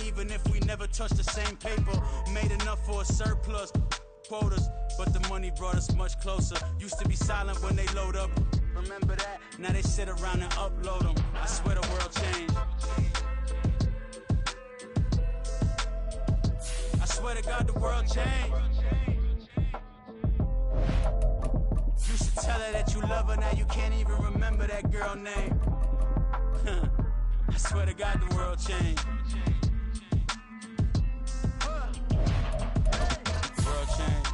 even if we never touched the same paper. Made enough for a surplus quotas, but the money brought us much closer. Used to be silent when they load up. Remember that? Now they sit around and upload them. I swear the world changed. I swear to God the world changed. You should tell her that you love her. Now you can't even remember that girl name. I swear to God the world changed. World changed.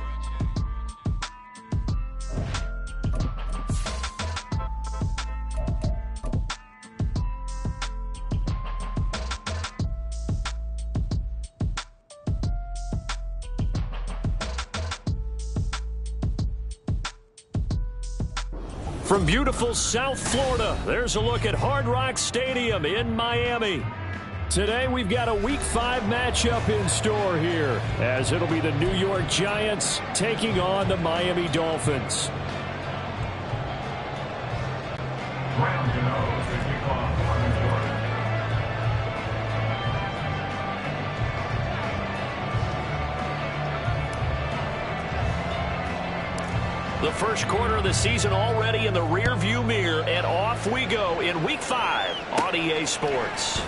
From beautiful South Florida, there's a look at Hard Rock Stadium in Miami. Today we've got a Week 5 matchup in store here, as it'll be the New York Giants taking on the Miami Dolphins. The first quarter of the season already in the rear-view mirror, and off we go in Week 5 on EA Sports.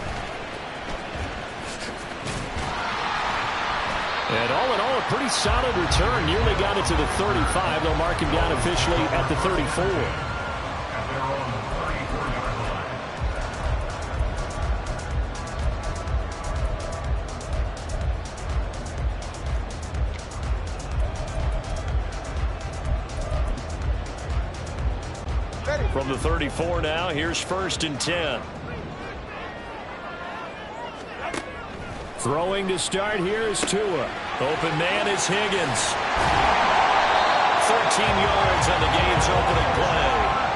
And all in all, a pretty solid return. Nearly got it to the 35. They'll mark him down officially at the 34. From the 34 now, here's 1st and 10. Throwing to start here is Tua. Open man is Higgins. 13 yards on the game's opening play.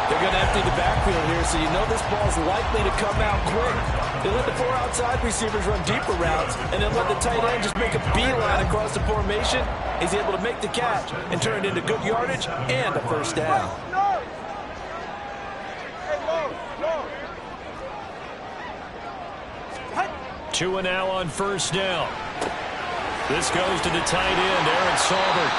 They're going to empty the backfield here, so you know this ball's likely to come out quick. They let the 4 outside receivers run deeper routes, and then let the tight end just make a beeline across the formation. He's able to make the catch and turn it into good yardage and a first down. Tua now on 1st down. This goes to the tight end, Aaron Saubert.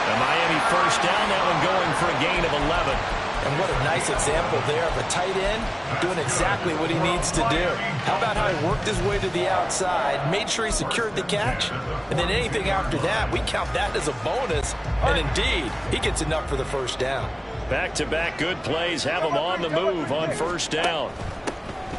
The Miami 1st down, that one going for a gain of 11. And what a nice example there of a tight end doing exactly what he needs to do. How about how he worked his way to the outside, made sure he secured the catch, and then anything after that, we count that as a bonus. And indeed, he gets enough for the 1st down. Back-to-back good plays have him on the move on 1st down.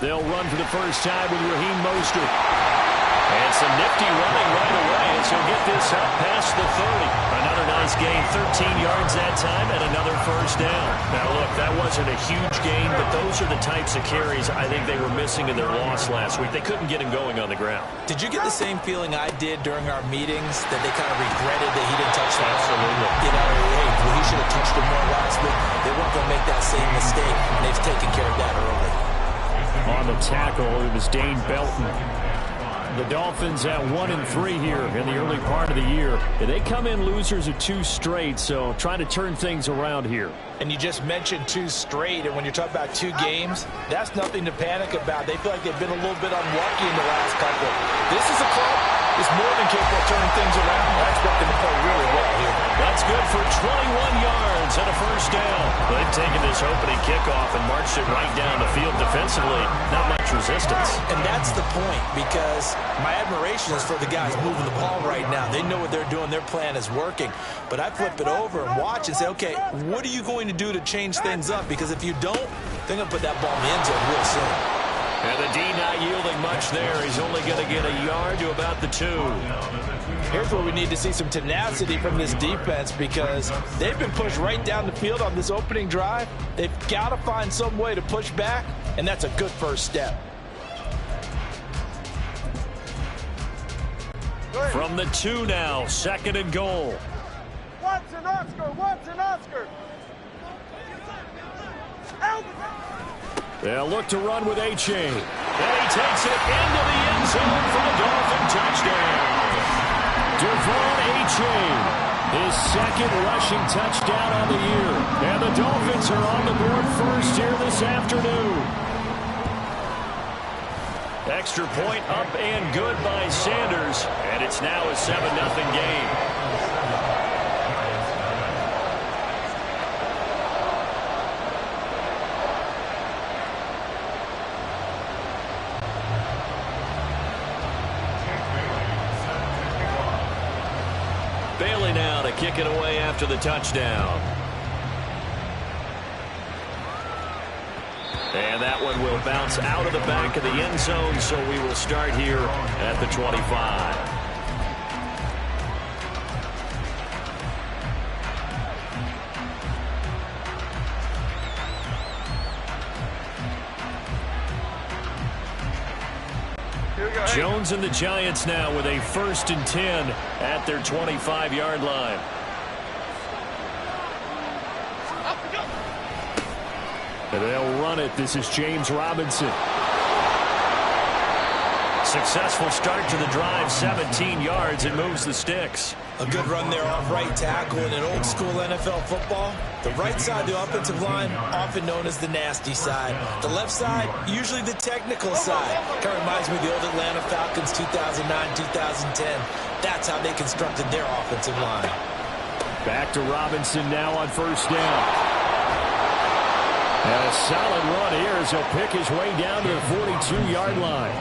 They'll run for the first time with Raheem Mostert. And some nifty running right away as he'll get this up past the 30. Another nice gain, 13 yards that time, and another 1st down. Now, look, that wasn't a huge gain, but those are the types of carries I think they were missing in their loss last week. They couldn't get him going on the ground. Did you get the same feeling I did during our meetings, that they kind of regretted that he didn't touch the ball? Absolutely. You know, hey, well, he should have touched it more last week. They weren't going to make that same mistake, and they've taken care of that early. On the tackle, it was Dane Belton. The Dolphins at 1-3 here in the early part of the year. They come in losers of 2 straight, so trying to turn things around here. And you just mentioned 2 straight, and when you're talking about 2 games, that's nothing to panic about. They feel like they've been a little bit unlucky in the last couple. This is a club that's more than capable of turning things around. I expect them to play really well here. That's good for 21 yards and a 1st down. They've taken this opening kickoff and marched it right down the field defensively. Not much resistance. And that's the point, because my admiration is for the guys moving the ball right now. They know what they're doing. Their plan is working. But I flip it over and watch and say, okay, what are you going to do to change things up? Because if you don't, they're going to put that ball in the end zone real soon. And the D not yielding much there. He's only going to get a yard to about the 2. Here's where we need to see some tenacity from this defense, because they've been pushed right down the field on this opening drive. They've got to find some way to push back, and that's a good first step. From the 2 now, 2nd and goal. Watson, Oscar, Watson, Oscar. They'll look to run with A-Chain. And he takes it into the end zone for the Dolphin touchdown. Devon A-Chain, his 2nd rushing touchdown on the year. And the Dolphins are on the board first here this afternoon. Extra point up and good by Sanders. And it's now a 7-0 game. Bailey now to kick it away after the touchdown. And that one will bounce out of the back of the end zone, so we will start here at the 25. Jones and the Giants now with a 1st and 10 at their 25-yard line. And they'll run it. This is James Robinson. Successful start to the drive, 17 yards, and moves the sticks. A good run there off right tackle in an old school NFL football. The right side of the offensive line, often known as the nasty side. The left side, usually the technical side. Kind of reminds me of the old Atlanta Falcons 2009-2010. That's how they constructed their offensive line. Back to Robinson now on 1st down. And a solid run here as he'll pick his way down to the 42-yard line.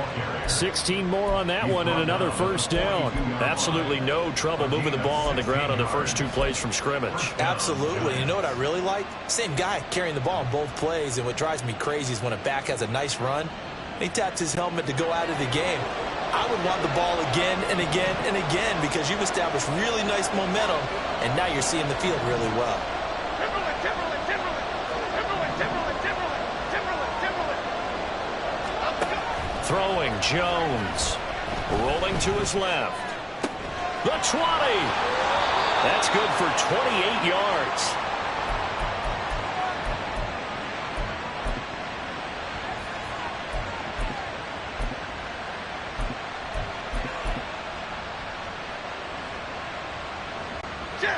16 more on that one and another 1st down. Absolutely no trouble moving the ball on the ground on the first 2 plays from scrimmage. Absolutely. You know what I really like? Same guy carrying the ball on both plays, and what drives me crazy is when a back has a nice run, and he taps his helmet to go out of the game. I would want the ball again and again and again because you've established really nice momentum, and now you're seeing the field really well. Throwing, Jones. Rolling to his left. The 20. That's good for 28 yards.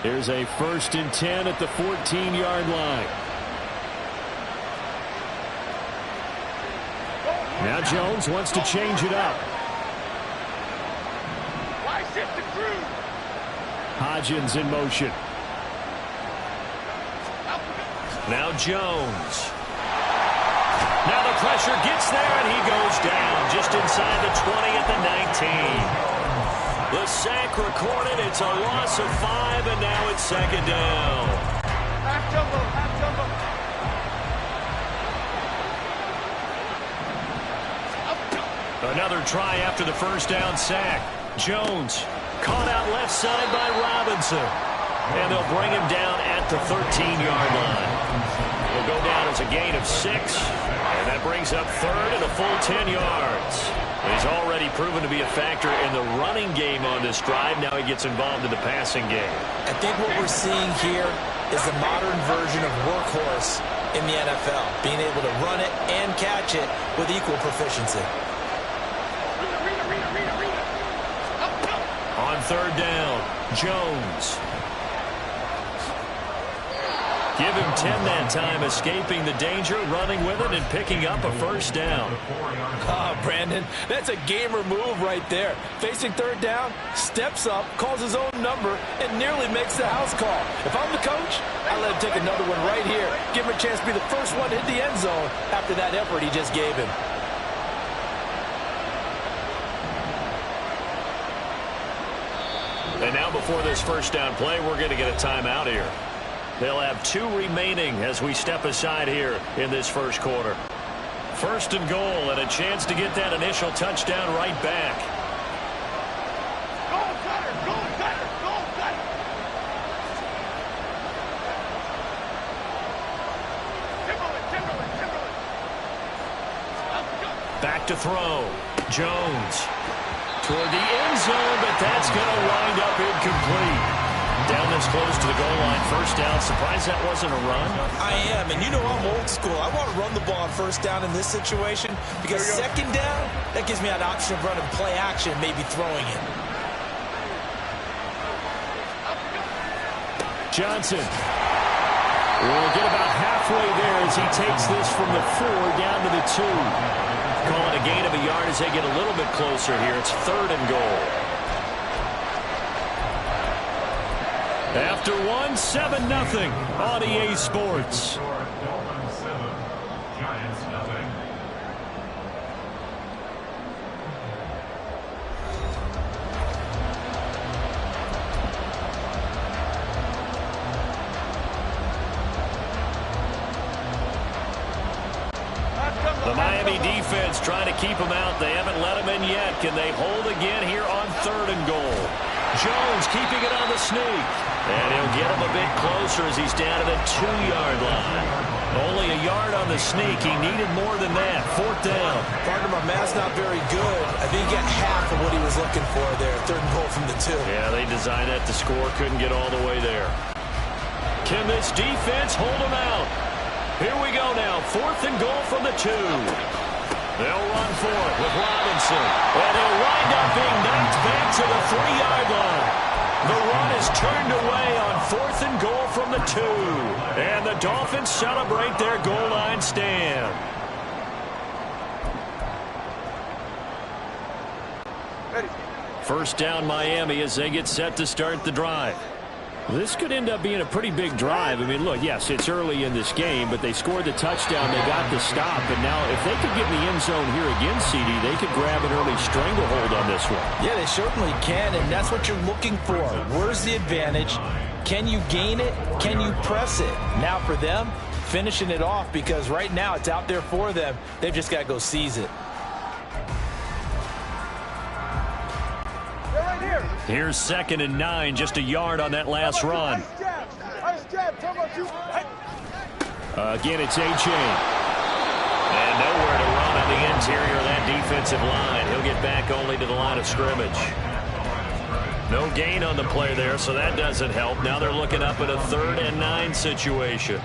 Here's a 1st and 10 at the 14-yard line. Now Jones wants to change it up. Hodgins in motion. Now Jones. Now the pressure gets there, and he goes down just inside the 20 at the 19. The sack recorded. It's a loss of 5, and now it's 2nd down. Half jumbo, half jumbo. Another try after the 1st down sack. Jones caught out left side by Robinson. And they'll bring him down at the 13-yard line. He'll go down as a gain of 6. And that brings up 3rd and a full 10 yards. He's already proven to be a factor in the running game on this drive. Now he gets involved in the passing game. I think what we're seeing here is the modern version of workhorse in the NFL. Being able to run it and catch it with equal proficiency. On 3rd down, Jones. Give him 10 that time, escaping the danger, running with it, and picking up a 1st down. Brandon, that's a gamer move right there. Facing 3rd down, steps up, calls his own number, and nearly makes the house call. If I'm the coach, I let him take another one right here. Give him a chance to be the first one to hit the end zone after that effort he just gave him. And now before this 1st down play, we're going to get a timeout here. They'll have 2 remaining as we step aside here in this 1st quarter. 1st and goal, and a chance to get that initial touchdown right back. Goal cutter, goal cutter, goal cutter. Timberland. Back to throw. Jones. Toward the end zone, but that's going to wind up incomplete. Down this close to the goal line, 1st down. Surprised that wasn't a run? I am, and you know I'm old school. I want to run the ball on 1st down in this situation because 2nd down, that gives me an option of running play action, maybe throwing it. Johnson will get about halfway there as he takes this from the 4 down to the 2. Calling a gain of a yard as they get a little bit closer here. It's 3rd and goal. After one, 7-0 on EA Sports. The Miami defense trying to keep them out. They haven't let them in yet. Can they hold again here on 3rd and goal? Jones keeping it on the sneak. And he'll get him a bit closer as he's down to the 2-yard line. Only a yard on the sneak. He needed more than that. 4th down. Partner, my math's not very good. I think he got half of what he was looking for there. 3rd and goal from the 2. Yeah, they designed that to score. Couldn't get all the way there. Can this defense hold him out? Here we go now. 4th and goal from the 2. They'll run for it with Robinson. And he'll wind up being knocked back to the 3-yard line. The run is turned away on 4th and goal from the 2. And the Dolphins celebrate their goal line stand. Ready. 1st down Miami as they get set to start the drive. This could end up being a pretty big drive. I mean, look, yes, it's early in this game, but they scored the touchdown. They got the stop. And now if they could get in the end zone here again, CD, they could grab an early stranglehold on this one. Yeah, they certainly can, and that's what you're looking for. Where's the advantage? Can you gain it? Can you press it? Now for them, finishing it off, because right now it's out there for them. They've just got to go seize it. Here's 2nd and 9, just a yard on that last run. Again, it's A-Chain. And nowhere to run on the interior of that defensive line. He'll get back only to the line of scrimmage. No gain on the play there, so that doesn't help. Now they're looking up at a 3rd and 9 situation.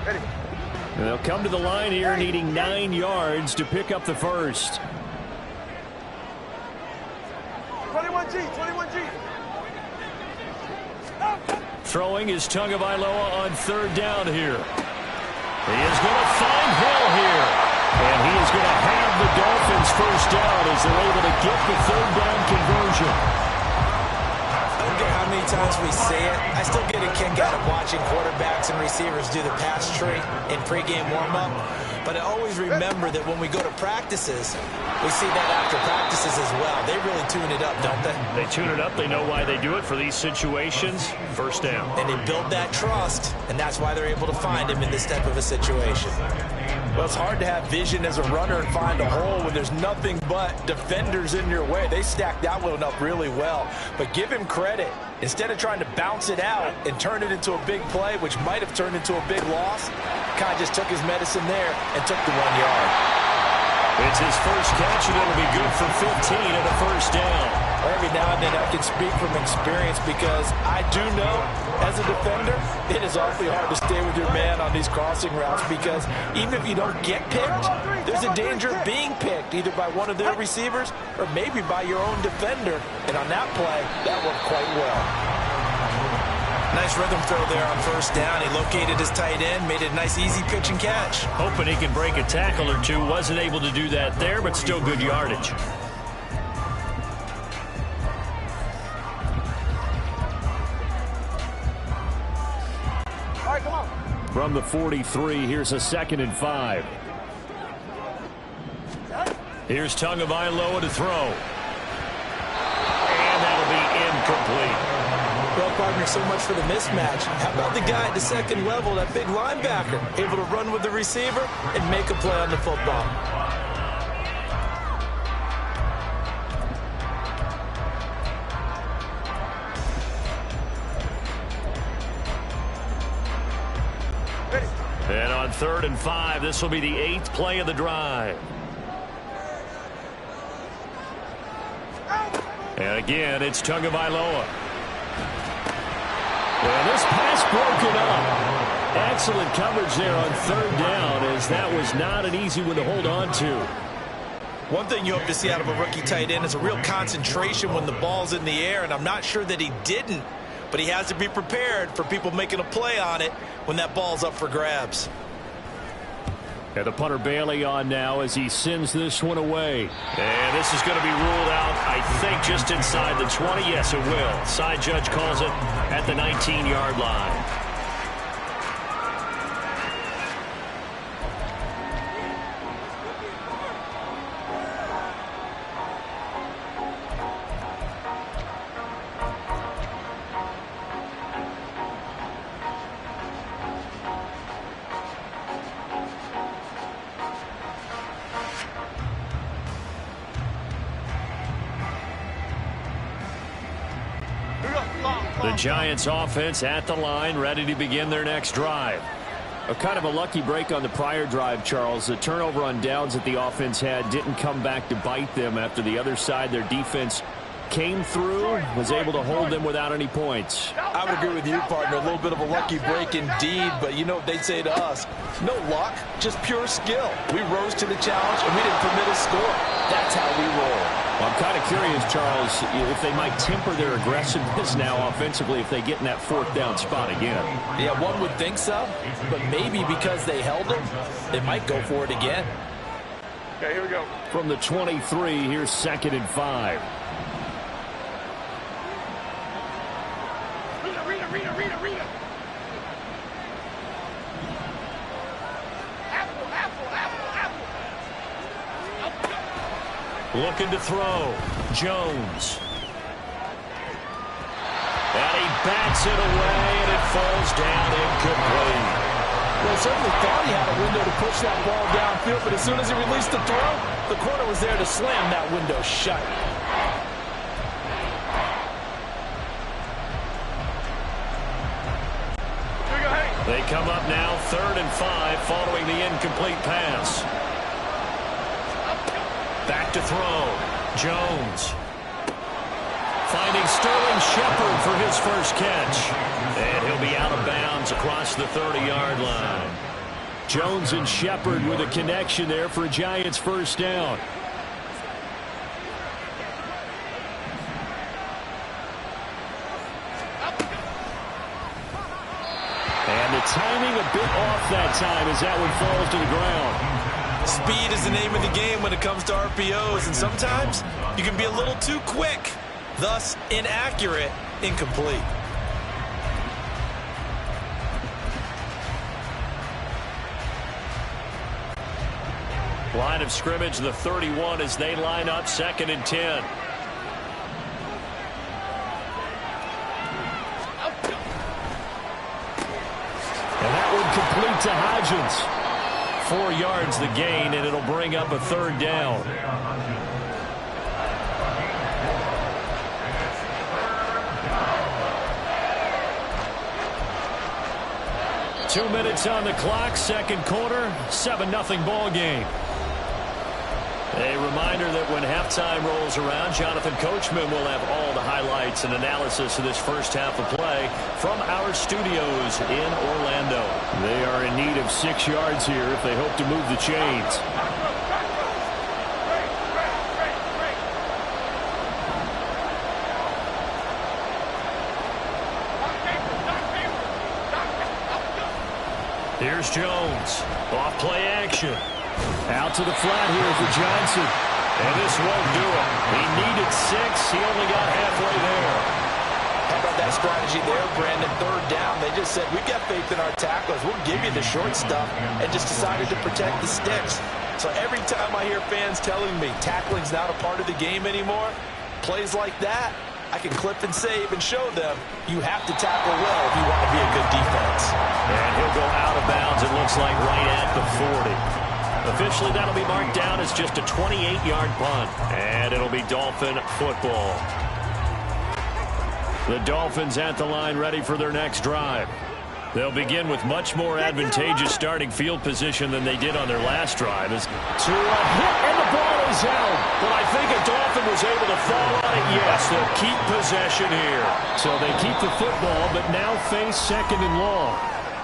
Ready. And they'll come to the line here needing 9 yards to pick up the first. 21G. Throwing is Tagovailoa on 3rd down here. He is going to find Hill here. And he is going to have the Dolphins first down as they're able to get the 3rd down conversion. I don't care how many times we say it, I still get a kick out of watching quarterbacks and receivers do the pass tree in pregame warm-up. But I always remember that when we go to practices, we see that after practices as well. They really tune it up, don't they? They tune it up. They know why they do it for these situations. First down. And they build that trust, and that's why they're able to find him in this type of a situation. Well, it's hard to have vision as a runner and find a hole when there's nothing but defenders in your way. They stacked that one up really well. But give him credit. Instead of trying to bounce it out and turn it into a big play, which might have turned into a big loss, kind of just took his medicine there and took the 1 yard. It's his first catch, and it'll be good for 15 and a first down. Every now and then I can speak from experience because I do know, as a defender, it is awfully hard to stay with your man on these crossing routes because even if you don't get picked, there's a danger of being picked either by one of their receivers or maybe by your own defender. And on that play, that worked quite well. Nice rhythm throw there on 1st down. He located his tight end, made it a nice easy pitch and catch. Hoping he can break a tackle or two. Wasn't able to do that there, but still good yardage. All right, come on. From the 43, here's a 2nd and 5. Here's Tagovailoa to throw. And that'll be incomplete. Well, partner, so much for the mismatch. How about the guy at the 2nd level, that big linebacker, able to run with the receiver and make a play on the football? And on 3rd and 5, this will be the 8th play of the drive. And again, it's Tagovailoa. And this pass broken up. Excellent coverage there on 3rd down, as that was not an easy one to hold on to. One thing you hope to see out of a rookie tight end is a real concentration when the ball's in the air, and I'm not sure that he didn't but he has to be prepared for people making a play on it when that ball's up for grabs. And the punter Bailey on now as he sends this one away. And this is going to be ruled out, I think, just inside the 20. Yes, it will. Side judge calls it at the 19-yard line. The Giants offense at the line, ready to begin their next drive. A kind of a lucky break on the prior drive, Charles. The turnover on downs that the offense had didn't come back to bite them after the other side. Their defense came through, was able to hold them without any points. I would agree with you, partner. A little bit of a lucky break indeed, but you know what they'd say to us? No luck, just pure skill. We rose to the challenge, and we didn't permit a score. That's how we roll. Well, I'm kind of curious, Charles, if they might temper their aggressiveness now offensively if they get in that fourth down spot again. Yeah, one would think so, but maybe because they held them, they might go for it again. Okay, here we go. From the 23, here's 2nd and 5. Rita. Looking to throw. Jones. And he bats it away, and it falls down incomplete. Well, certainly thought he had a window to push that ball downfield, but as soon as he released the throw, the corner was there to slam that window shut. They come up now 3rd and 5 following the incomplete pass. Back to throw. Jones. Finding Sterling Shepard for his first catch. And he'll be out of bounds across the 30-yard line. Jones and Shepard with a connection there for a Giants first down. And the timing a bit off that time as that one falls to the ground. Speed is the name of the game when it comes to RPOs, and sometimes you can be a little too quick, thus inaccurate, incomplete. Line of scrimmage, the 31 as they line up 2nd and 10. And that one complete to Hodgins. 4 yards the gain, and it'll bring up a 3rd down. Two minutes on the clock, second quarter, 7-0 ball game. A reminder that when halftime rolls around, Jonathan Coachman will have all the highlights and analysis of this first half of play from our studios in Orlando. They are in need of 6 yards here if they hope to move the chains. Here's Jones. Off play action. Out to the flat here for Johnson. And this won't do it. He needed 6. He only got halfway there. How about that strategy there, Brandon? 3rd down. They just said, we've got faith in our tacklers. We'll give you the short stuff, and just decided to protect the sticks. So every time I hear fans telling me tackling's not a part of the game anymore, plays like that, I can clip and save and show them you have to tackle well if you want to be a good defense. And he'll go out of bounds, it looks like, right at the 40. Officially, that'll be marked down as just a 28-yard punt. And it'll be Dolphin football. The Dolphins at the line ready for their next drive. They'll begin with much more advantageous starting field position than they did on their last drive. As to a hit, and the ball is out. But I think a Dolphin was able to fall on it. Yes, they'll keep possession here. So they keep the football, but now face 2nd and long.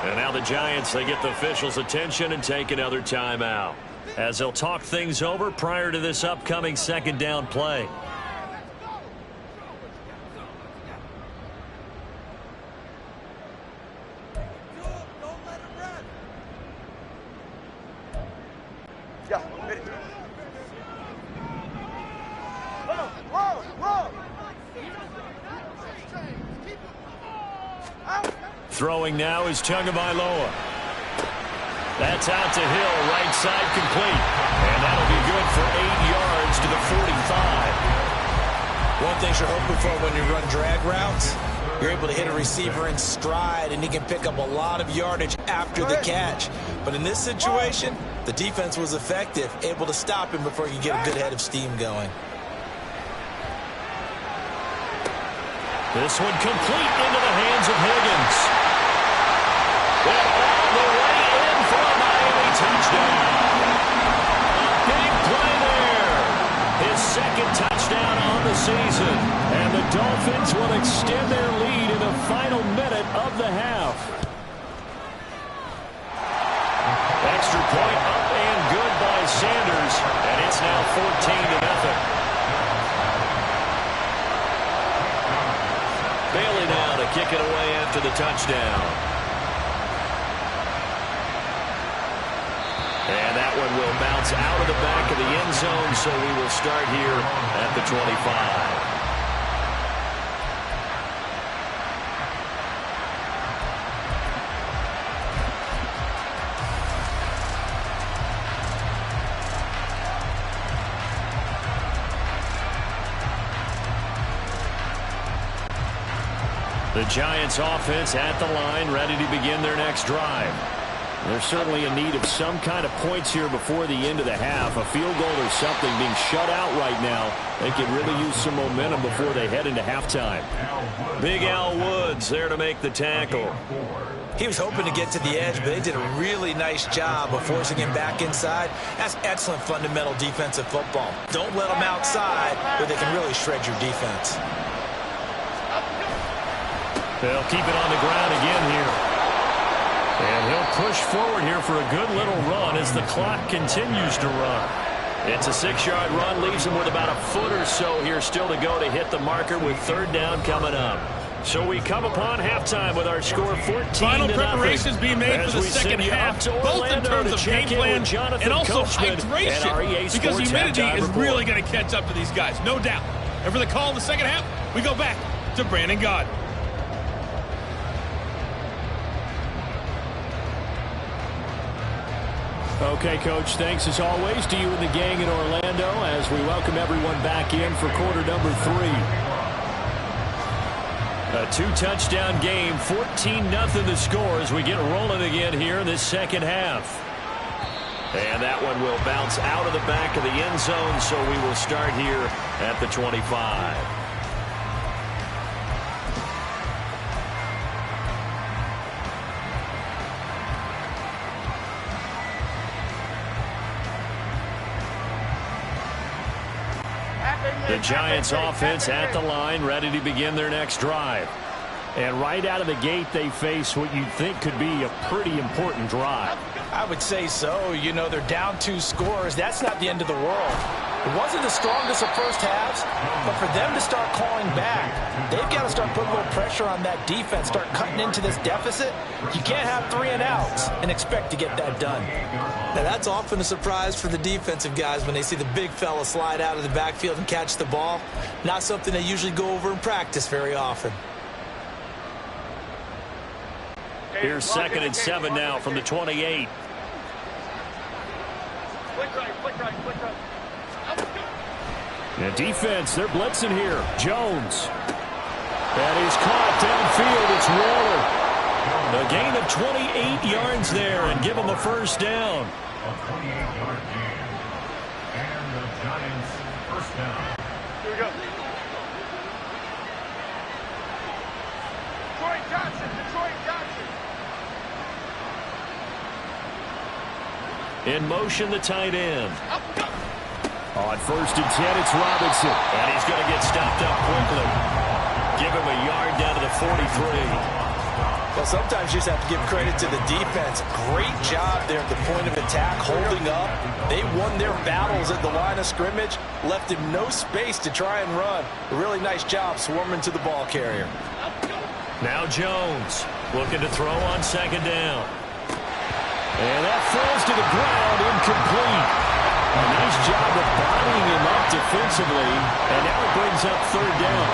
And now the Giants, they get the officials' attention and take another timeout as they'll talk things over prior to this upcoming 2nd down play. Throwing now is Tagovailoa. That's out to Hill, right side complete. And that'll be good for 8 yards to the 45. One thing you're hoping for when you run drag routes, you're able to hit a receiver in stride, and he can pick up a lot of yardage after the catch. But in this situation, the defense was effective, able to stop him before you get a good head of steam going. This one complete into the hands of Higgins. And all the way in for a Miami touchdown. A big play there. His second touchdown on the season. And the Dolphins will extend their lead in the final minute of the half. Extra point up and good by Sanders. And it's now 14-0. Bailey now to kick it away after the touchdown. And that one will bounce out of the back of the end zone, so we will start here at the 25. The Giants offense at the line, ready to begin their next drive. They're certainly in need of some kind of points here before the end of the half. A field goal or something, being shut out right now. They could really use some momentum before they head into halftime. Big Al Woods there to make the tackle. He was hoping to get to the edge, but they did a really nice job of forcing him back inside. That's excellent fundamental defensive football. Don't let them outside where they can really shred your defense. They'll keep it on the ground again here. And he'll push forward here for a good little run as the clock continues to run. It's a 6-yard run, leaves him with about a foot or so here still to go to hit the marker with third down coming up. So we come upon halftime with our score 14-0. Final preparations being made for the second half, both in terms of game plan and also hydration, because humidity is really going to catch up to these guys, no doubt. And for the call in the second half, we go back to Brandon Gaudin. Okay, Coach, thanks as always to you and the gang in Orlando as we welcome everyone back in for quarter number 3. A 2-touchdown game, 14-0 the score as we get rolling again here in this second half. And that one will bounce out of the back of the end zone, so we will start here at the 25. The Giants offense at the line, ready to begin their next drive. And right out of the gate, they face what you'd think could be a pretty important drive. I would say so. You know, they're down 2 scores. That's not the end of the world. It wasn't the strongest of first halves, but for them to start clawing back, they've got to start putting a little pressure on that defense, start cutting into this deficit. You can't have 3 and outs and expect to get that done. Now, that's often a surprise for the defensive guys when they see the big fella slide out of the backfield and catch the ball. Not something they usually go over in practice very often. Here's 2nd and 7 now from the 28. The defense, they're blitzing here. Jones. And he's caught downfield. It's Waller. A gain of 28 yards there and give him the first down. A 28-yard gain. And the Giants first down. Here we go. Detroit Johnson. In motion, the tight end. On 1st and 10, it's Robinson. And he's going to get stopped up quickly. Give him a yard down to the 43. Well, sometimes you just have to give credit to the defense. Great job there at the point of attack, holding up. They won their battles at the line of scrimmage, left him no space to try and run. A really nice job swarming to the ball carrier. Now Jones looking to throw on 2nd down. And that falls to the ground, incomplete. A nice job of bodying him up defensively, and now it brings up third down.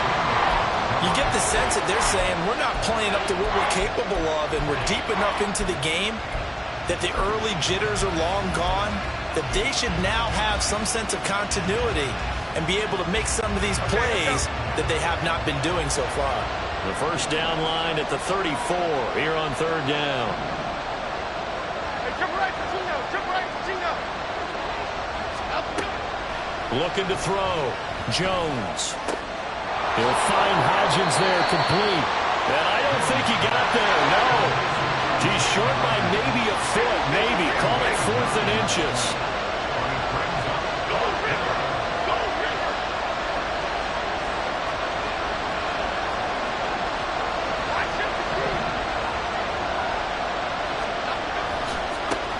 You get the sense that they're saying we're not playing up to what we're capable of, and we're deep enough into the game that the early jitters are long gone, that they should now have some sense of continuity and be able to make some of these plays that they have not been doing so far. The first down line at the 34 here on third down. Hey, jump right, Gino. Jump right, Gino. Looking to throw. Jones. He'll find Hodgins there complete. And I don't think he got there, no. He's short by maybe a foot, maybe. Call it 4th and inches.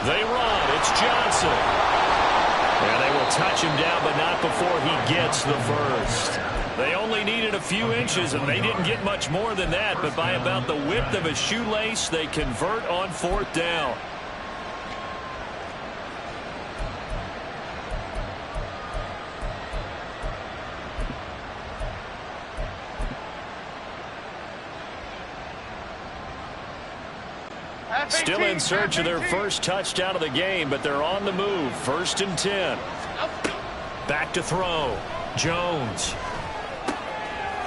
They run. It's Johnson. And they will touch him down, but not before he gets the first. They only needed a few inches, and they didn't get much more than that. But by about the width of a shoelace, they convert on 4th down. Still in search of their first touchdown of the game, but they're on the move. 1st and 10. Back to throw. Jones.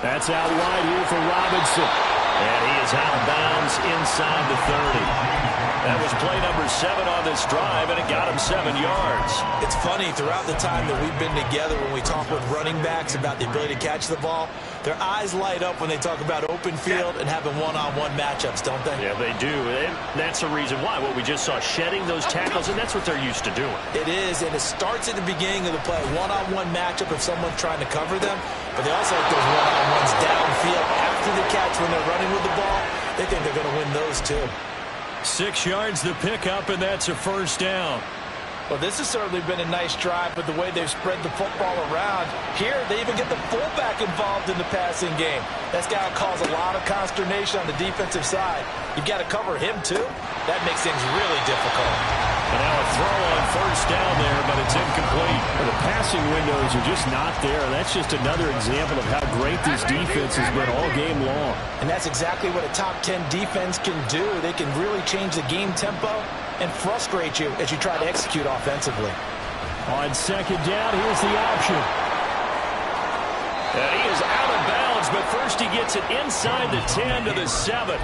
That's out wide here for Robinson. And he is out of bounds inside the 30. That was play number 7 on this drive, and it got him 7 yards. It's funny, throughout the time that we've been together, when we talk with running backs about the ability to catch the ball, their eyes light up when they talk about open field and having one-on-one matchups, don't they? Yeah, they do. And that's the reason why. Well, we just saw shedding those tackles, and that's what they're used to doing. It is, and it starts at the beginning of the play. One-on-one matchup if someone's trying to cover them, but they also like those one-on-ones downfield after the catch when they're running with the ball. They think they're going to win those, too. 6 yards the pickup, and that's a first down. Well, this has certainly been a nice drive, but the way they've spread the football around. Here, they even get the fullback involved in the passing game. That's got to cause a lot of consternation on the defensive side. You've got to cover him, too. That makes things really difficult. And now a throw on first down there, but it's incomplete. Well, the passing windows are just not there. That's just another example of how great this defense has been all game long. And that's exactly what a top 10 defense can do. They can really change the game tempo and frustrate you as you try to execute offensively. On second down, here's the option. And he is out of bounds, but first he gets it inside the 10 to the 7.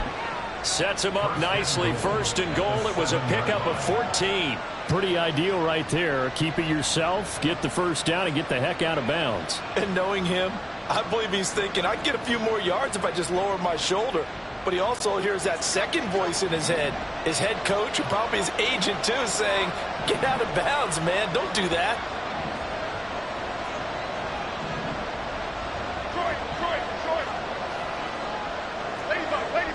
Sets him up nicely. 1st and goal. It was a pickup of 14. Pretty ideal right there. Keep it yourself, get the first down, and get the heck out of bounds. And knowing him, I believe he's thinking, I can get a few more yards if I just lower my shoulder. But he also hears that second voice in his head. His head coach, or probably his agent too, saying, get out of bounds, man. Don't do that. Troy. Ladybug. Great.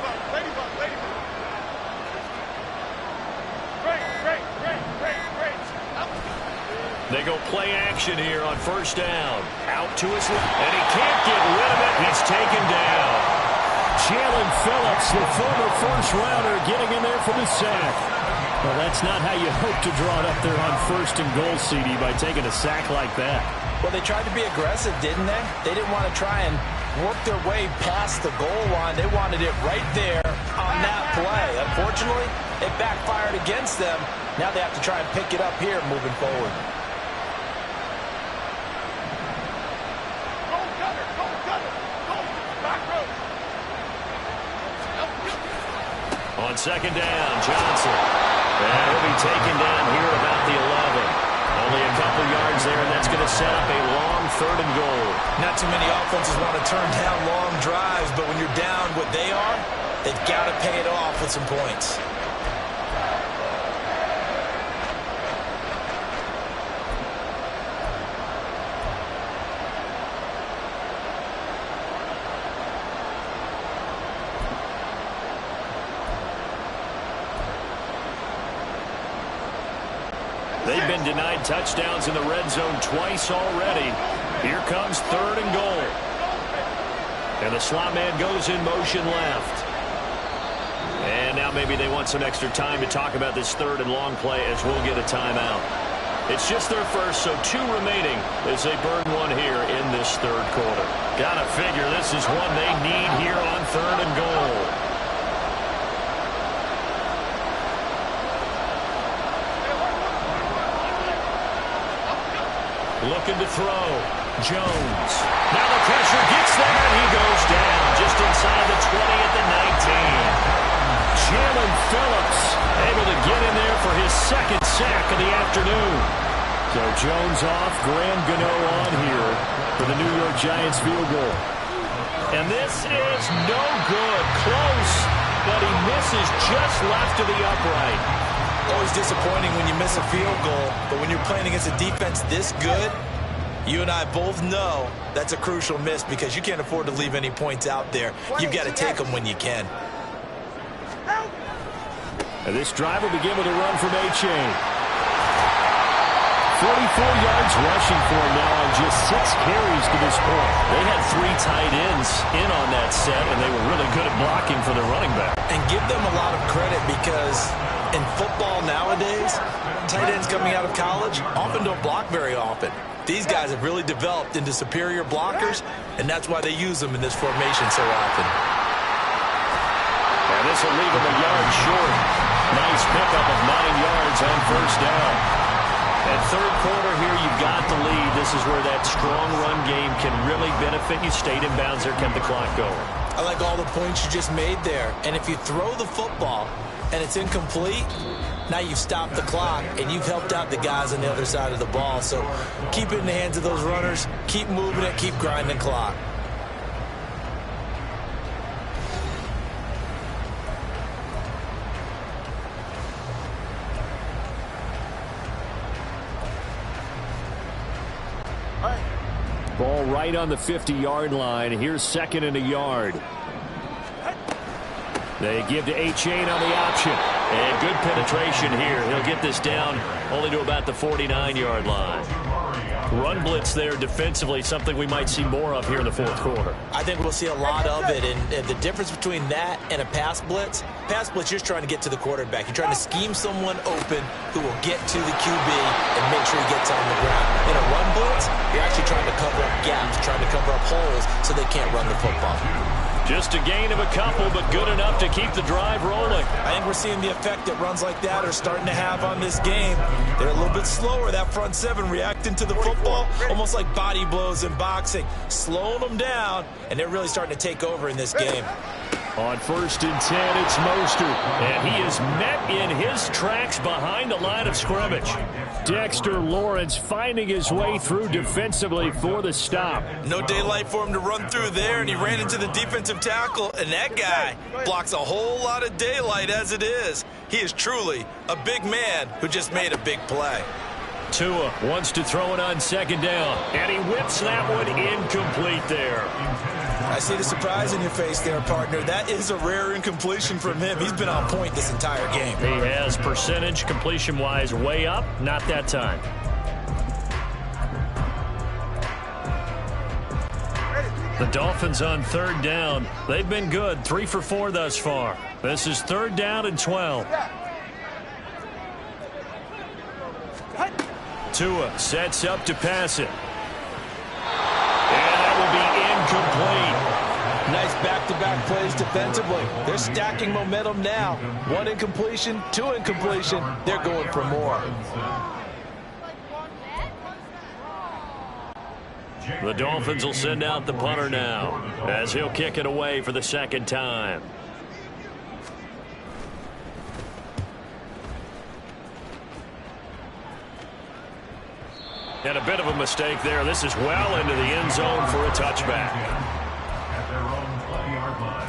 They go play action here on first down. Out to his left, and he can't get rid of it. He's taken down. Jalen Phillips, the former first-rounder, getting in there for the sack. Well, that's not how you hope to draw it up there on 1st and goal, CD, by taking a sack like that. Well, they tried to be aggressive, didn't they? They didn't want to try and work their way past the goal line. They wanted it right there on that play. Unfortunately, it backfired against them. Now they have to try and pick it up here moving forward. On second down, Johnson. And he'll be taken down here about the 11. Only a couple yards there, and that's going to set up a long 3rd and goal. Not too many offenses want to turn down long drives, but when you're down what they are, they've got to pay it off with some points. They've been denied touchdowns in the red zone twice already. Here comes 3rd and goal. And the slot man goes in motion left. And now maybe they want some extra time to talk about this 3rd and long play as we'll get a timeout. It's just their first, so 2 remaining as they burn one here in this third quarter. Gotta figure this is one they need here on 3rd and goal. Looking to throw. Jones. Now the pressure gets there, and he goes down just inside the 20 at the 19. Jalen Phillips able to get in there for his 2nd sack of the afternoon. So Jones off, Graham Gano on here for the New York Giants field goal. And this is no good. Close, but he misses just left of the upright. Always disappointing when you miss a field goal, but when you're playing against a defense this good, you and I both know that's a crucial miss because you can't afford to leave any points out there. You've got to take them when you can. And this drive will begin with a run from A-Chain. 44 yards rushing for him now on just 6 carries to this point. They had 3 tight ends in on that set, and they were really good at blocking for their running back. And give them a lot of credit because in football nowadays, tight ends coming out of college often don't block very often. These guys have really developed into superior blockers, and that's why they use them in this formation so often. And this will leave them a yard short. Nice pickup of 9 yards on 1st down. At 3rd quarter here, you've got the lead. This is where that strong run game can really benefit you. Stayed in bounds there, kept the clock going. I like all the points you just made there. And if you throw the football and it's incomplete, now you've stopped the clock and you've helped out the guys on the other side of the ball. So keep it in the hands of those runners. Keep moving it. Keep grinding clock. Ball right on the 50-yard line. Here's 2nd and a yard. They give to A-Chain on the option. And good penetration here. He'll get this down only to about the 49-yard line. Run blitz there defensively, something we might see more of here in the 4th quarter. I think we'll see a lot of it. And the difference between that and a pass blitz, you're just trying to get to the quarterback. You're trying to scheme someone open who will get to the QB and make sure he gets on the ground. In a run blitz, you're actually trying to cover up gaps, trying to cover up holes so they can't run the football. Just a gain of a couple, but good enough to keep the drive rolling. I think we're seeing the effect that runs like that are starting to have on this game. They're a little bit slower, that front 7, reacting to the football, almost like body blows in boxing, slowing them down, and they're really starting to take over in this game. On 1st and 10, it's Mostert, and he is met in his tracks behind the line of scrimmage. Dexter Lawrence finding his way through defensively for the stop. No daylight for him to run through there, and he ran into the defensive tackle, and that guy blocks a whole lot of daylight as it is. He is truly a big man who just made a big play. Tua wants to throw it on 2nd down, and he whips that one incomplete there. I see the surprise in your face there, partner. That is a rare incompletion from him. He's been on point this entire game. He has percentage completion-wise way up. Not that time. The Dolphins on 3rd down. They've been good. 3 for 4 thus far. This is 3rd down and 12. Tua sets up to pass it. And that will be incomplete. Nice back-to-back plays defensively. They're stacking momentum now. 1 incompletion, 2 incompletion. They're going for more. The Dolphins will send out the punter now as he'll kick it away for the 2nd time. And a bit of a mistake there. This is well into the end zone for a touchback. At their own 20-yard line.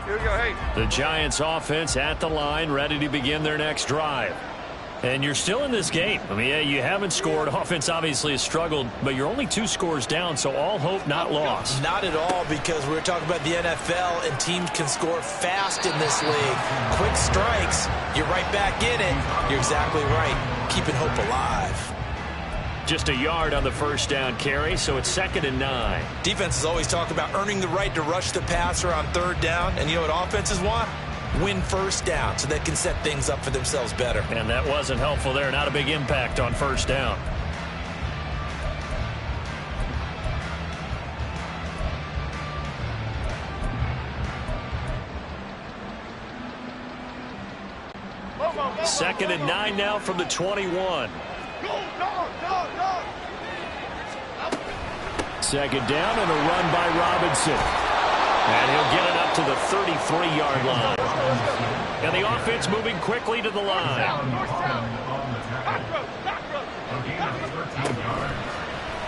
Here we go, hey. The Giants offense at the line, ready to begin their next drive. And you're still in this game. I mean, yeah, you haven't scored. Offense obviously has struggled, but you're only 2 scores down, so all hope not lost. Not at all, because we're talking about the NFL, and teams can score fast in this league. Quick strikes, you're right back in it. You're exactly right. Keeping hope alive. Just a yard on the first down carry, so it's 2nd and 9. Defenses always talk about earning the right to rush the passer on 3rd down, and you know what offenses want? Win first down so they can set things up for themselves better. And that wasn't helpful there. Not a big impact on 1st down. Second and 9 now from the 21. Second down and a run by Robinson. And he'll get it up to the 33-yard line. And the offense moving quickly to the line.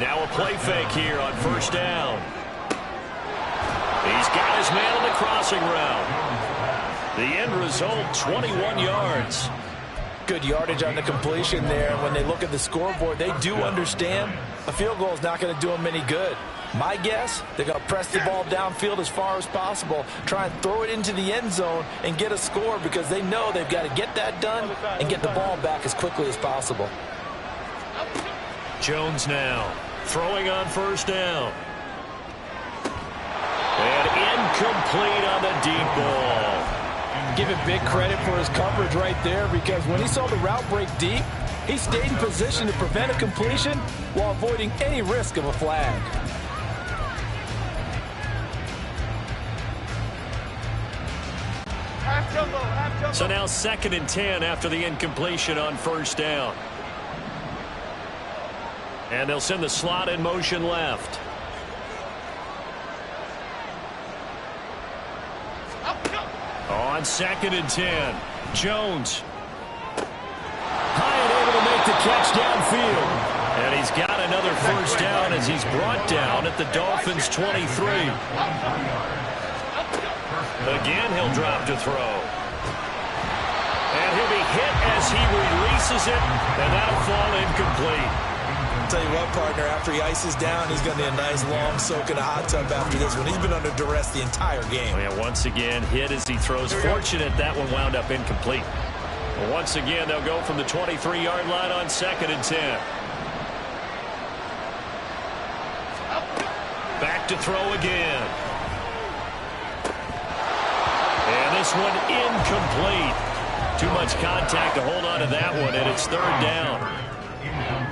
Now a play fake here on 1st down. He's got his man on the crossing route. The end result, 21 yards. Good yardage on the completion there. When they look at the scoreboard, they do understand a field goal is not going to do them any good. My guess, they're going to press the ball downfield as far as possible, try and throw it into the end zone and get a score because they know they've got to get that done and get the ball back as quickly as possible. Jones now throwing on 1st down. And incomplete on the deep ball. Give him big credit for his coverage right there because when he saw the route break deep, he stayed in position to prevent a completion while avoiding any risk of a flag. So now 2nd and 10 after the incompletion on 1st down. And they'll send the slot in motion left. On 2nd and 10, Jones. High and able to make the catch downfield. And he's got another 1st down as he's brought down at the Dolphins' 23. Again, he'll drop to throw. And he'll be hit as he releases it, and that'll fall incomplete. I'll tell you what, partner, after he ices down, he's going to need a nice long soak in a hot tub after this one. He's been under duress the entire game. Yeah, once again, hit as he throws. Fortunate that one wound up incomplete. But once again, they'll go from the 23-yard line on 2nd and 10. Back to throw again. And this one incomplete. Too much contact to hold on to that one, and it's 3rd down.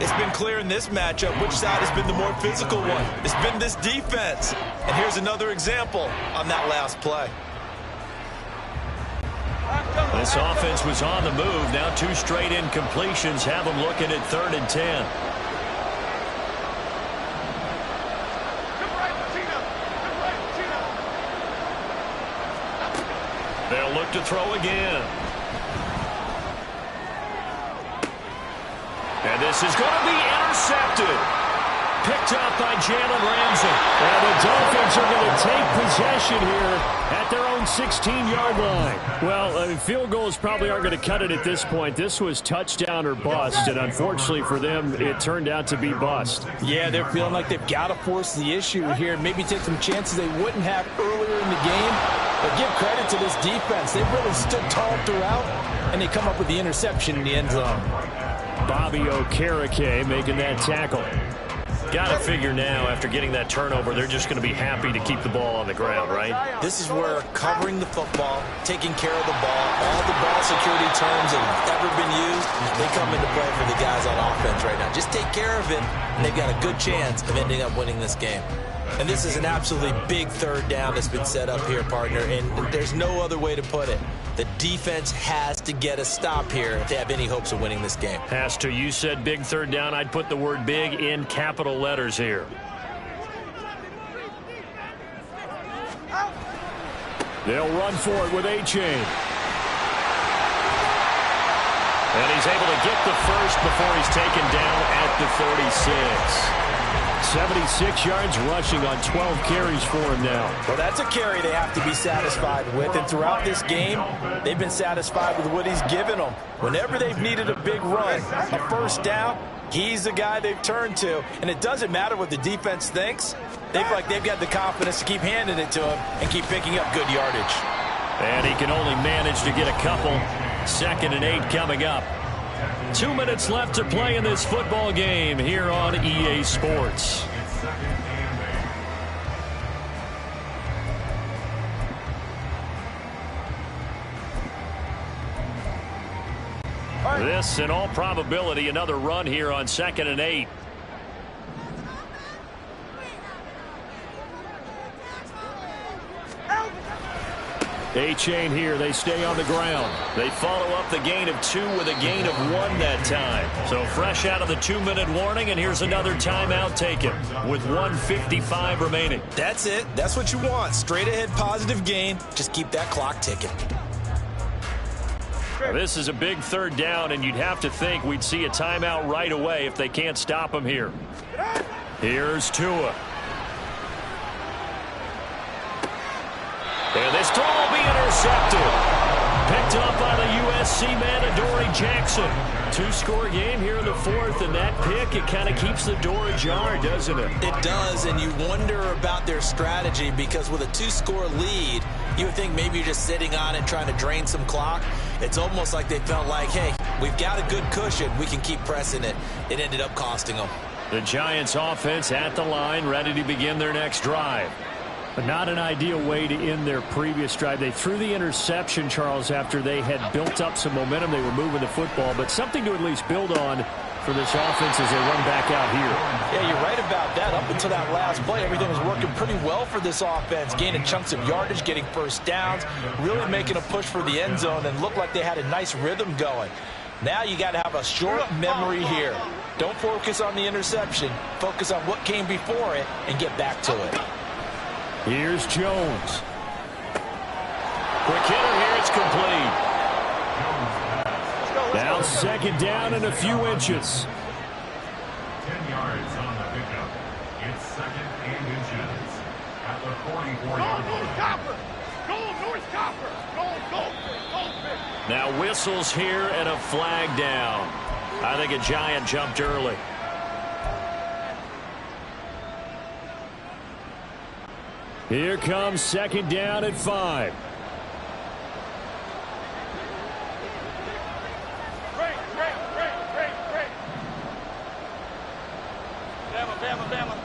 It's been clear in this matchup which side has been the more physical one. It's been this defense. And here's another example on that last play. This offense was on the move. Now 2 straight incompletions have them looking at 3rd and 10. They'll look to throw again. And this is going to be intercepted. Picked up by Jalen Ramsey. And the Dolphins are going to take possession here at their own 16-yard line. Well, field goals probably aren't going to cut it at this point. This was touchdown or bust, and unfortunately for them, it turned out to be bust. Yeah, they're feeling like they've got to force the issue here, maybe take some chances they wouldn't have earlier in the game. But give credit to this defense. They've really stood tall throughout, and they come up with the interception in the end zone. Bobby Okereke making that tackle. Got to figure now, after getting that turnover, they're just going to be happy to keep the ball on the ground, right? This is where covering the football, taking care of the ball, all the ball security terms that have ever been used, they come into play for the guys on offense right now. Just take care of it, and they've got a good chance of ending up winning this game. And this is an absolutely big 3rd down that's been set up here, partner, and there's no other way to put it. The defense has to get a stop here if they have any hopes of winning this game. Has to. You said big 3rd down. I'd put the word big in capital letters here. They'll run for it with A-Chain. And he's able to get the first before he's taken down at the 36. 76 yards rushing on 12 carries for him now. Well, that's a carry they have to be satisfied with. And throughout this game, they've been satisfied with what he's given them. Whenever they've needed a big run, a 1st down, he's the guy they've turned to. And it doesn't matter what the defense thinks. They've got the confidence to keep handing it to him and keep picking up good yardage. And he can only manage to get a couple. 2nd and 8 coming up. 2 minutes left to play in this football game here on EA Sports. This, in all probability, another run here on 2nd and 8. A-chain here. They stay on the ground. They follow up the gain of 2 with a gain of 1 that time. So fresh out of the 2-minute warning, and here's another timeout taken with 1:55 remaining. That's it. That's what you want. Straight ahead positive gain. Just keep that clock ticking. Now, this is a big 3rd down, and you'd have to think we'd see a timeout right away if they can't stop him here. Here's Tua. And this throw will be intercepted. Picked up by the USC man, Adoree Jackson. 2-score game here in the 4th, and that pick, it kind of keeps the door ajar, doesn't it? It does, and you wonder about their strategy because with a 2-score lead, you would think maybe you're just sitting on it trying to drain some clock. It's almost like they felt like, hey, we've got a good cushion. We can keep pressing it. It ended up costing them. The Giants offense at the line, ready to begin their next drive. But not an ideal way to end their previous drive. They threw the interception, Charles, after they had built up some momentum. They were moving the football, but something to at least build on for this offense as they run back out here. Yeah, you're right about that. Up until that last play, everything was working pretty well for this offense, gaining chunks of yardage, getting first downs, really making a push for the end zone, and looked like they had a nice rhythm going. Now you got to have a short memory here. Don't focus on the interception. Focus on what came before it and get back to it. Here's Jones. Quick hitter here. It's complete. Now 2nd down and a few inches. 10 yards on the pickup. It's 2nd and inches at the 44-yard line. North Copper! Go, North Copper! Go! Now whistles here and a flag down. I think a Giant jumped early. Here comes 2nd down at 5. Break. Bama.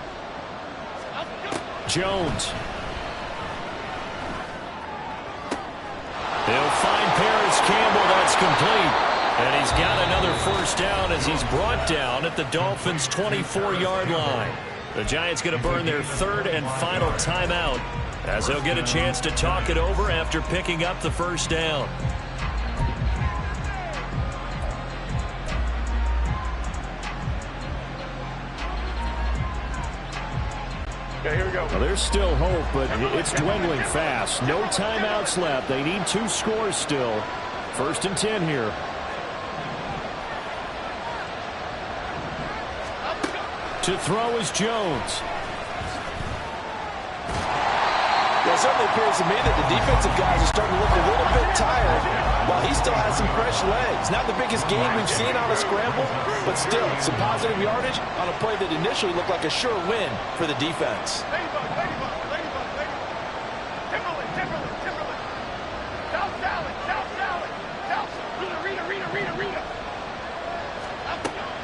Jones. They'll find Paris Campbell. That's complete. And he's got another first down as he's brought down at the Dolphins' 24-yard line. The Giants going to burn their 3rd and final timeout as they'll get a chance to talk it over after picking up the first down. Okay, here we go. Well, there's still hope, but it's dwindling fast. No timeouts left. They need 2 scores still. 1st and 10 here. To throw is Jones. Well, it certainly appears to me that the defensive guys are starting to look a little bit tired while he still has some fresh legs. Not the biggest gain we've seen on a scramble, but still some positive yardage on a play that initially looked like a sure win for the defense. Ladybug. Timberland. South Salad. Rita.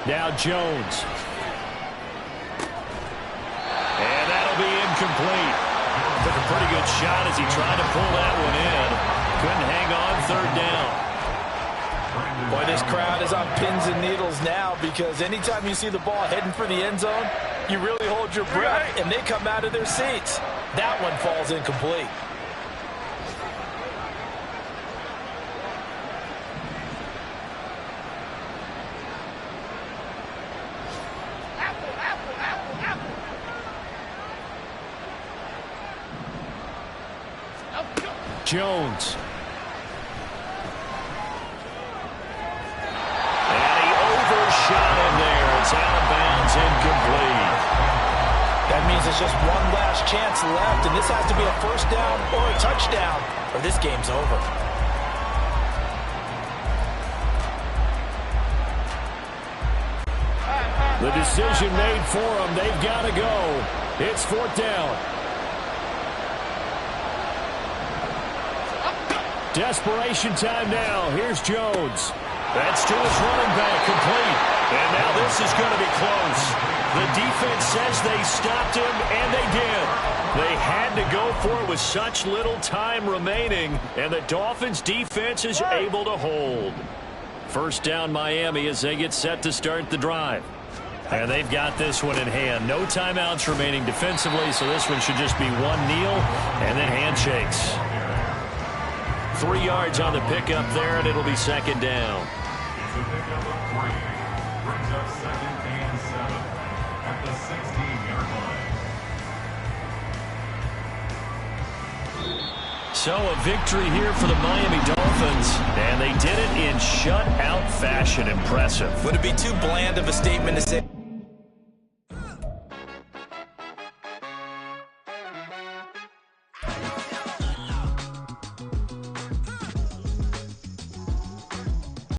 Now Jones. And that'll be incomplete. Took a pretty good shot as he tried to pull that one in. Couldn't hang on 3rd down. Boy, this crowd is on pins and needles now because anytime you see the ball heading for the end zone, you really hold your breath and they come out of their seats. That one falls incomplete. Jones. And he overshot him there. It's out of bounds, incomplete. That means it's just one last chance left, and this has to be a first down or a touchdown, or this game's over. The decision made for them. They've got to go. It's 4th down. Desperation time now. Here's Jones. That's to his running back, complete. And now this is going to be close. The defense says they stopped him, and they did. They had to go for it with such little time remaining, and the Dolphins' defense is able to hold. First down, Miami, as they get set to start the drive. And they've got this one in hand. No timeouts remaining defensively, so this one should just be one kneel and then handshakes. 3 yards on the pickup there, and it'll be second down. It's a pickup of 3. Brings up 2nd and 7 at the 16-yard line. So a victory here for the Miami Dolphins, and they did it in shutout fashion. Impressive. Would it be too bland of a statement to say